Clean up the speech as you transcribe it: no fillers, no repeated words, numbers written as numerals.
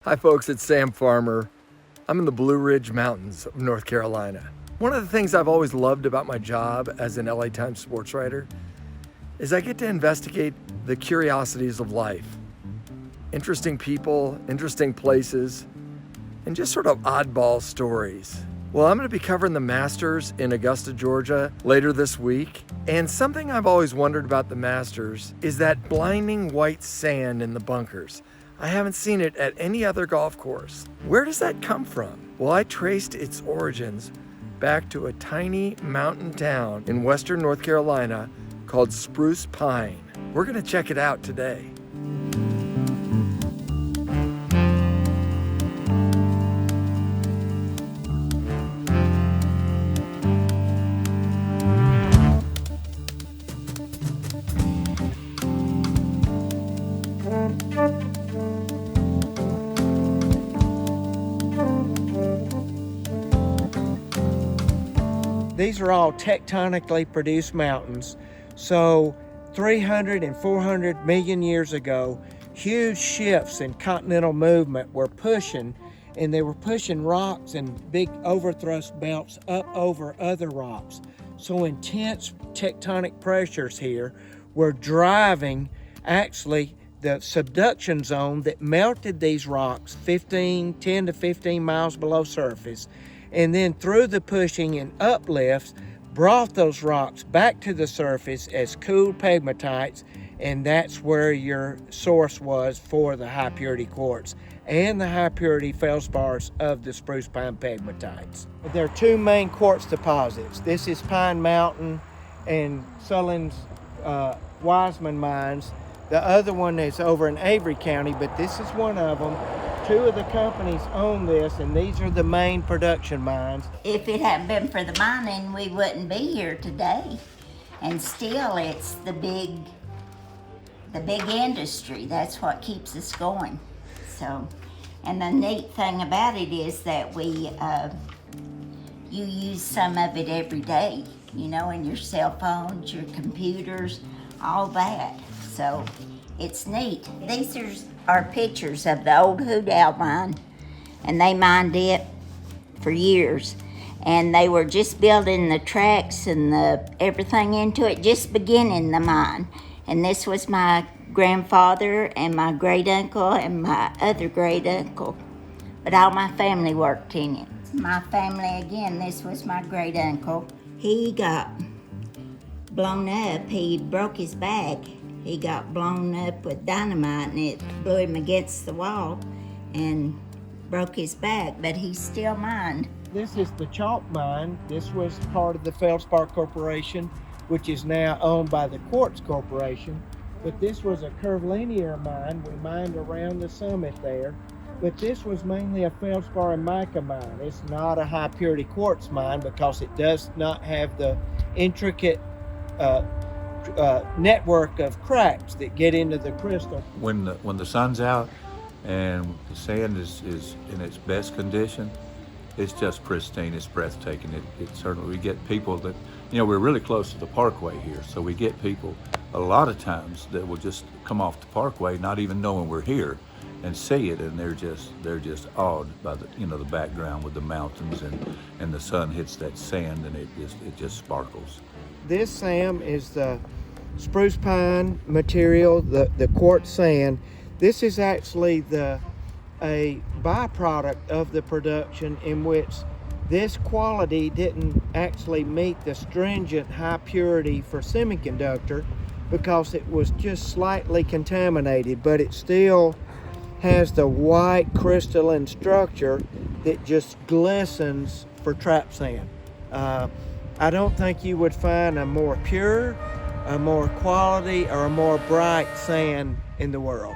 Hi folks, it's Sam Farmer. I'm in the Blue Ridge Mountains of North Carolina. One of the things I've always loved about my job as an LA Times sports writer is I get to investigate the curiosities of life. Interesting people, interesting places, and just sort of oddball stories. Well, I'm going to be covering the Masters in Augusta, Georgia later this week. And something I've always wondered about the Masters is that blinding white sand in the bunkers. I haven't seen it at any other golf course. Where does that come from? Well, I traced its origins back to a tiny mountain town in western North Carolina called Spruce Pine. We're gonna check it out today. These are all tectonically produced mountains. So 300 and 400 million years ago, huge shifts in continental movement were pushing, and they were pushing rocks and big overthrust belts up over other rocks. So intense tectonic pressures here were driving actually the subduction zone that melted these rocks 10 to 15 miles below surface, and then through the pushing and uplifts brought those rocks back to the surface as cooled pegmatites, and that's where your source was for the high purity quartz and the high purity feldspars of the spruce pine pegmatites. There are two main quartz deposits. This is Pine Mountain and Sullivan's Wiseman mines. The other one is over in Avery County, but this is one of them. Two of the companies own this, and these are the main production mines. If it hadn't been for the mining, we wouldn't be here today. And still, it's the big industry. That's what keeps us going. So, and the neat thing about it is that you use some of it every day, in your cell phones, your computers, all that. So it's neat. These are pictures of the old Hoot Owl mine, and they mined it for years. And they were just building the tracks and everything into it, just beginning the mine. And this was my grandfather and my great uncle and my other great uncle. But all my family worked in it. My family, again, this was my great uncle. He got blown up. He broke his back. He got blown up with dynamite, and it blew him against the wall and broke his back, but he still mined. This is the Chalk Mine. This was part of the Feldspar Corporation, which is now owned by the Quartz Corporation. But this was a curvilinear mine. We mined around the summit there. But this was mainly a feldspar and mica mine. It's not a high purity quartz mine because it does not have the intricate network of cracks that get into the crystal. When the sun's out and the sand is in its best condition, it's just pristine. It's breathtaking. It certainly, we get people that, we're really close to the parkway here, so we get people a lot of times that will just come off the parkway not even knowing we're here and see it, and they're just awed by the background with the mountains, and the sun hits that sand and it just sparkles. This, Sam, is the spruce pine material, the quartz sand. This is actually a byproduct of the production in which this quality didn't actually meet the stringent high purity for semiconductor because it was just slightly contaminated, but it still has the white crystalline structure that just glistens for trap sand. I don't think you would find a more pure, a more quality, or a more bright sand in the world.